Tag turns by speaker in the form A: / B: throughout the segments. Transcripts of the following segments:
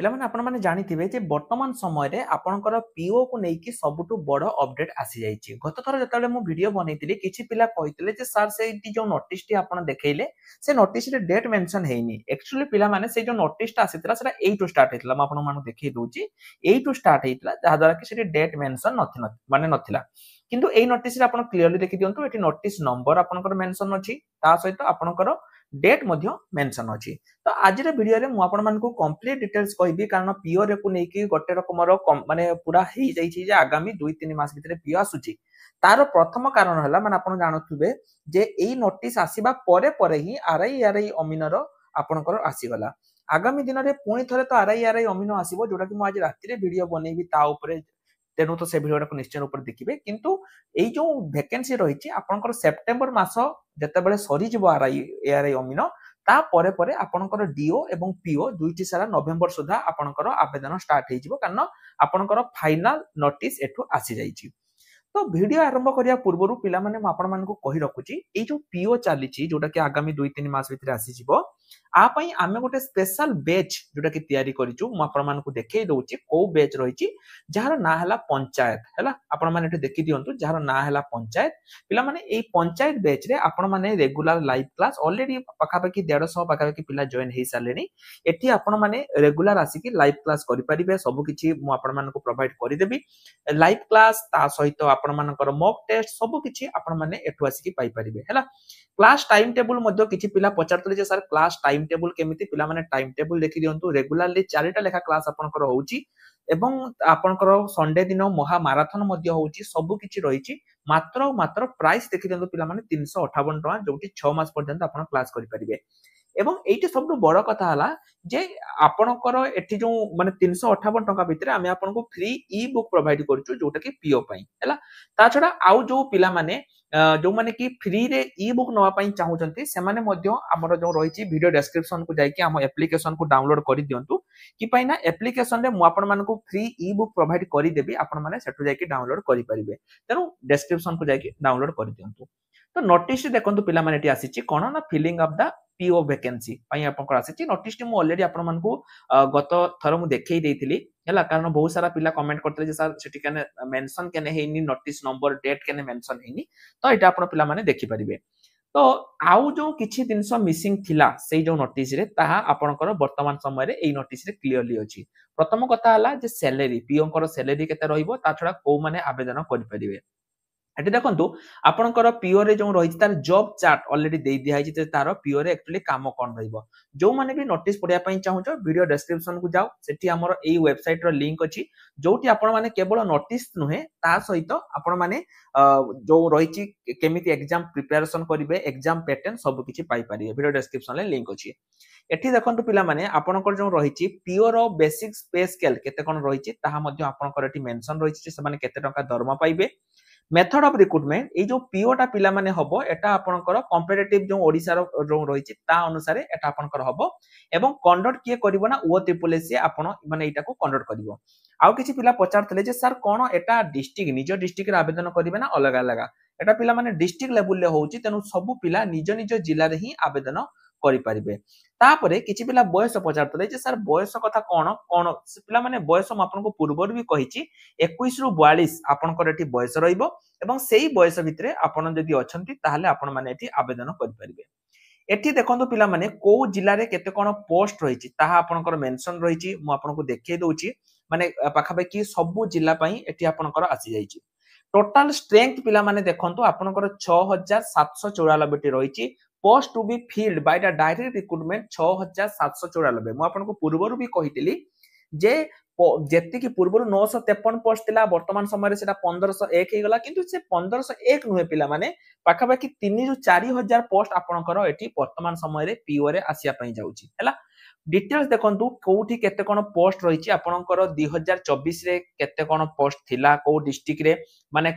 A: पिला माने आपण माने जानिथिबे जे वर्तमान समय रे आपणकर पीओ को नेकी सबुटु बड़ अपडेट आसी जाईची। गत थर जतले मु वीडियो बनैतिली किछि पिला कहितले जे सर से जो नोटिस टी आपण देखैले से नोटिस रे डेट मेंशन हेइनी। एक्चुअली पिला माने से जो नोटिस टा आसीतला सेटा एइटु स्टार्ट हेतला म आपण माने देखै दोची एइटु स्टार्ट हेतला जहा द्वारा कि सेठी डेट मेंशन नथिला माने नथिला। किंतु एई नोटिस रे आपण क्लियरली देखि दियंतु एठी नोटिस नंबर आपणकर मेंशन अछि ता सहित आपणकर डेट मध्य मेंशन अछि। तो आज वीडियो रे मु आपण मानकु कंप्लीट डिटेल्स कहबी कारण पीओ रे को नेकी गोटे रकमर माने पूरा हेई जाईची जे आगामी 2-3 मास भितरे पीओ आसुची। तार प्रथम कारण हला माने आपण जानथुबे जे एई नोटिस आसीबा परे परे ही आरआई अमीनर आपणकर आसीगला। आगामी दिन रे पुणी थरे तो आरआई अमीन आसीबो जोटा कि मु आज राति रे वीडियो बनेबी ता ऊपर तेनु तो से वीडियो को निश्चय ऊपर देखिबे। किंतु एई जो वैकेंसी रहिची आपणकर सेप्टेम्बर मास जतेबेले सरी जिवो आरआई अमीन ता परे परे आपणकर डीओ एवं पीओ दुईटी सारा नवेम्बर सुधा आपणकर आवेदन स्टार्ट हेजिवो कारण आपणकर फाइनल नोटिस एठु आसी जाईची। तो वीडियो आरंभ करिया पूर्वरु पिला माने आपण मानकु कहि रखुची ए जो पीओ चालीची जोटा कि आगामी 2-3 मास भितरे आसी जिवो आ पई आमे गोटे स्पेशल बैच जोटा कि तयारी करिचु म आपण मानकु देखै दउची को बैच रहिची जहार ना हला पंचायत हला आपण माने एठे देखि दियंतु जहार ना हला पंचायत पिला माने ए पंचायत बैच रे आपण माने रेगुलर लाइव क्लास ऑलरेडी पखापखि 150 पखापखि पिला जॉइन हेई सालेनी। एठी आपण माने रेगुलर आसी कि लाइव क्लास करि परिबे सब किछि मु आपण मानकु प्रोवाइड करि देबी। लाइव क्लास ता सहित आपण मानकर मॉक टेस्ट सब किछि आपण माने एठु आसी कि पाई परिबे हला। क्लास टाइम टेबल मध्ये किछि पिला पचारतले जे सर क्लास टाइम टेबल केमिति पिला माने टाइम टेबल देखि दियंतु रेगुलरली 4टा लेखा क्लास आपनकर होउची एवं आपनकर संडे दिन महा मैराथन मध्ये होउची सब किछि रहिची मात्र प्राइस देखि दियंतु पिला माने 358 टका जोटी 6 मास पर्यंत आपण क्लास करि परिबे। एवं एइटे सबटु बड़ कथा हला जे आपणकर एठी जो माने 358 टका भितरे आमे आपनको फ्री ई बुक प्रोवाइड करछु जोटा कि पीओ पई हैला। ता छडा आउ जो पिला माने जो माने कि फ्री रे ई बुक नवा पई चाहूचंती से माने मध्य हमर जो रहिची वीडियो डिस्क्रिप्शन को जाई कि हम एप्लीकेशन को डाउनलोड करि दियंतु कि पई ना एप्लीकेशन रे मु आपण मानको फ्री ई बुक प्रोवाइड करि देबी आपण माने सेटु जाई कि डाउनलोड करि परिबे। तेनु डिस्क्रिप्शन को जाई कि डाउनलोड करि दियंतु। तो नोटिस देखंतु पिला माने एटी आसीची कोन ना filling of the PO vacancy पई आपनकर आसीची। नोटिस टी मु ऑलरेडी आपण मानकु गत थर मु देखै देइथिली हैला कारण बहुत सारा पिला कमेंट करथले जे सर सेठी कने मेंशन कने हेइनी नोटिस नंबर डेट कने मेंशन हेइनी तो एटा आपण पिला माने देखि परिबे। तो आउ जो किछि दिनस मिसिंग थिला सेई जो नोटिस रे ताहा आपनकर वर्तमान समय रे एई नोटिस रे क्लियरली अछि। प्रथम कथा हला जे सैलरी पीओ कर सैलरी केते रहिबो ता छडा को माने आवेदन करि परिबे। एटी देखंतु आपनकर पीओ रे जो रहिछि तार जॉब चार्ट ऑलरेडी दे दिया है जे तार पीओ रे एक्चुअली काम कोन रहइबो। जो माने भी नोटिस पढिया पई चाहूचो वीडियो डिस्क्रिप्शन को जाओ सेठी हमर एई वेबसाइट रो लिंक अछि जोटी आपण माने केवल नोटिस नुहे ता सहित आपण माने जो रहिछि केमिति एग्जाम प्रिपरेशन करिवे एग्जाम पैटर्न सब किछि पाई पारिबे वीडियो डिस्क्रिप्शन ले लिंक अछि। एठी देखंतु पिला माने आपनकर जो रहिछि पीओ रो बेसिक पे स्केल केते कोन रहिछि ताहा मध्ये आपनकर एठी मेंशन रहिछि जे से माने केते टका दरमा पाइबे। मेथड ऑफ रिक्रूटमेंट ए जो पीओटा पिला माने हबो एटा आपनकर कॉम्पिटिटिव जो ओडिसा रो जो रहिछि ता अनुसार एटा आपनकर हबो एवं कंडक्ट किए करिवो ना ओ ट्रिपलएससी आपण माने एटा को कंडक्ट करिवो। आउ किछि पिला पचारथले जे सर कोन एटा डिस्ट्रिक्ट निज डिस्ट्रिक्ट रे आवेदन करिवे ना अलग अलग एटा पिला माने डिस्ट्रिक्ट लेवल ले होउछि तेनु सब पिला निज निज जिल्ला रे ही आवेदन करि परिबे। तापरे किछि पिला बयस पचारथले जे सर बयस कथा कोन कोन पिला माने बयस म आपनको पूर्वरु भी कहिछि 21 रु 42 आपनकर एठी बयस रहिबो एवं सेही बयस भितरे आपण जदि अछंती ताहाले आपण माने एठी आवेदन करि परिबे। एठी देखंतु पिला माने को जिल्ला रे केते कोन पोस्ट रहिछि ताहा आपनकर मेंशन रहिछि मु आपनको देखै दउछि माने पाखापाखि सब जिल्ला पई एठी आपनकर आसी जाइछि। टोटल स्ट्रेंथ पिला माने देखंतु आपनकर 6794 टी रहिछि post to be filled by the direct recruitment 6794 मु आपनको पूर्वरु भी कहितली जे जेति कि पूर्वरु 953 पोस्ट थिला वर्तमान समय रे सेटा 1501 हे गला किंतु से 1501 नुहे पिला माने पाखापाखि 3 रु 4000 पोस्ट आपनकर एठी वर्तमान समय रे पीओ रे आसिया पई जाउची हैला। डिटेल्स देखंतु कोठी केते कोन पोस्ट रहिछि आपनकर 2024 रे केते कोन पोस्ट थिला को डिस्ट्रिक्ट रे माने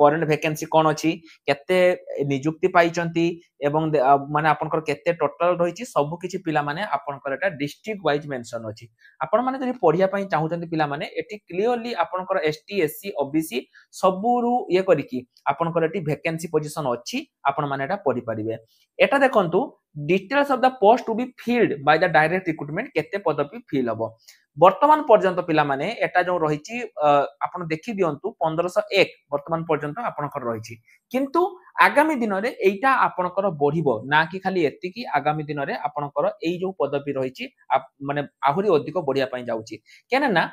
A: करंट वैकेंसी कोन अछि केते नियुक्ति पाइचंती एवं माने आपनकर केते टोटल रहिछि सब किछि पिला माने आपनकर एटा डिस्ट्रिक्ट वाइज मेंशन अछि। आपण माने जदि पढिया पई चाहउचंती पिला माने एटी क्लियरली आपनकर एसटी एससी ओबीसी सबुरु ये करिकि आपनकर एटी वैकेंसी पोजीशन अछि आपण माने एटा पढि परिबे। एटा देखंतु details of the post to be filled by the direct recruitment केते पदवी फिल हबो वर्तमान पर्यंत पिला माने एटा जो रही आपण देखि दियंतु 1501 वर्तमान पर्यंत आपनकर रही किंतु आगामी दिन रे एटा आपनकर बढ़िबो ना कि खाली एतिकी आगामी दिन रे आपनकर एई जो पदवी रही माने आहुरी अधिक बढ़िया पई जाउची केना ना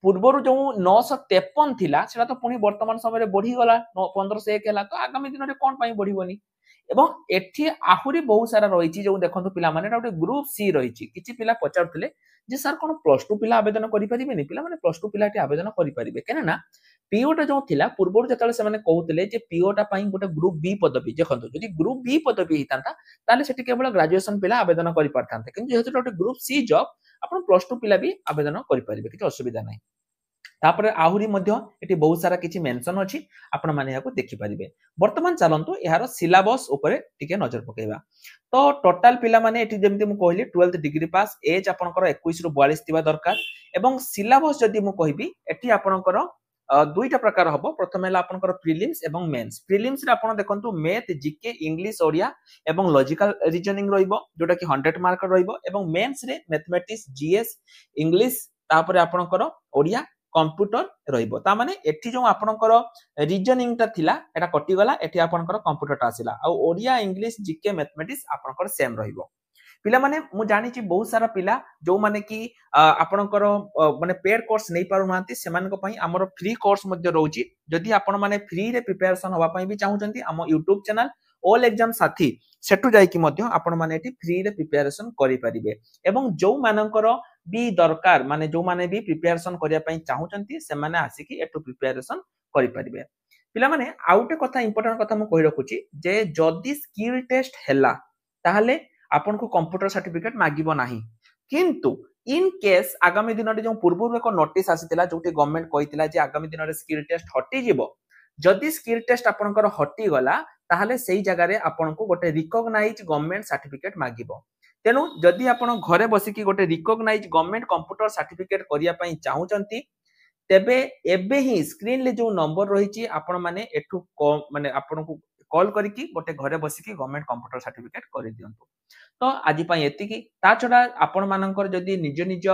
A: पूर्वर जो 953 थिला सेटा तो पुनी वर्तमान समय रे बढ़ी गला 1501 हैला तो आगामी दिन रे कोन पई बढ़िबोनी एवं एठी आहुरी बहुत सारा रही जो देखो पिला माने गोटे ग्रुप सी रही किछि पिला पचारुथिले जे सर कोन प्लस 2 पिला आवेदन करि परिबेनी पिला माने प्लस 2 पिला आवेदन करि परिबे केना ना पीओटा जो थिला पूर्व जतले से माने कहउतिले जे पीओटा पई गोटे ग्रुप बी पदवी देखंतु जदि ग्रुप बी पदवी हितांता ताले सेठी केवल ग्रेजुएशन पिला आवेदन करि परथांते किंतु जेहेतु गोटे ग्रुप सी जॉब आपण प्लस 2 पिला भी आवेदन करि परिबे किछि असुविधा नै तापर आहुरी मध्य एटी बहुत सारा किछि मेंशन अछि आपण माने याको देखि परिबे वर्तमान चलंतु यार सिलेबस ऊपर टिके नजर पकेबा तो टोटल पिला माने एटी जेमति मु कहली 12th डिग्री पास एज आपनकर 21 रु 42 थिबा दरकार एवं सिलेबस जदि मु कहबी एटी आपनकर दुईटा प्रकार हबो प्रथम हैला आपनकर प्रीलिम्स एवं मेंस प्रीलिम्स रे आपण देखंतु मैथ जीके इंग्लिश ओडिया एवं लॉजिकल रीजनिंग रहिबो जोटा कि 100 मार्क रहिबो एवं मेंस रे मैथमेटिक्स जीएस इंग्लिश तापर आपनकर ओडिया कंप्यूटर रहिबो ता माने एठी जो आपनकर रीजनिंग ता थिला एटा कटि गला एठी आपनकर कंप्यूटर ता आसिला आ ओडिया इंग्लिश जीके मैथमेटिक्स आपनकर सेम रहिबो पिला माने मु जानि छि बहुत सारा पिला जो माने कि आपनकर माने पेड कोर्स नै पारु नांती सेमान को पई हमर फ्री कोर्स मध्ये रहउची जदि आपण माने फ्री रे प्रिपरेशन होबा पई भी चाहउचंती हम YouTube चैनल ऑल एग्जाम साथी सेटु जाई कि मध्ये आपण माने एठी फ्री रे प्रिपरेशन करि परिबे एवं जो मानकर भी दरकार माने जो माने भी प्रिपरेशन करिया पई चाहउचंती से माने आसी कि एटु प्रिपरेशन करि परिबे पिला माने आउटे कथा इंपोर्टेंट कथा मु कहि रखुची जे जदि स्किल टेस्ट हैला ताहाले आपन को कंप्यूटर सर्टिफिकेट मागिबो नाही किंतु इन केस आगामी दिन रे जो पूर्व एक नोटिस आसीतिला जोटी गवर्नमेंट कहितिला जे आगामी दिन रे स्किल टेस्ट हटि जिवो जदि स्किल टेस्ट आपनकर हटि गला ताहाले सेही जगह रे आपन को गोटे रिकॉग्नाइज गवर्नमेंट सर्टिफिकेट मागिबो तेनु जदि आपण घरे बसी कि गोटे रिकॉग्नाइज गवर्नमेंट कंप्यूटर सर्टिफिकेट करिया पई चाहउचंती तेबे एबे ही स्क्रीन ले जो नंबर रहिची आपण माने एठु माने आपण को कॉल करिकी गोटे घरे बसी कि गवर्नमेंट कंप्यूटर सर्टिफिकेट करि दियंतु तो आजि पई एतिकी ता छडा आपण मानकर जदि निज निज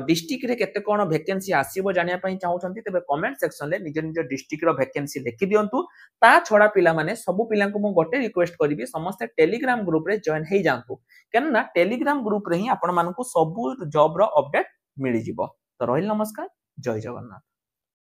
A: डिस्ट्रिक्ट रे केते कोन वैकेंसी आसीबो जानिया पई चाहउचंती तेबे कमेंट सेक्शन ले निज निज डिस्ट्रिक्ट रो वैकेंसी लिखि दियंतु ता छडा पिला माने सब पिला को मु गोटे रिक्वेस्ट करिवि समस्त टेलीग्राम ग्रुप रे जॉइन हेई जांतु केन ना टेलीग्राम ग्रुप रे ही आपण मानकु सब जॉब रो अपडेट मिलि जिवो तो रहिल नमस्कार जय जगन्नाथ।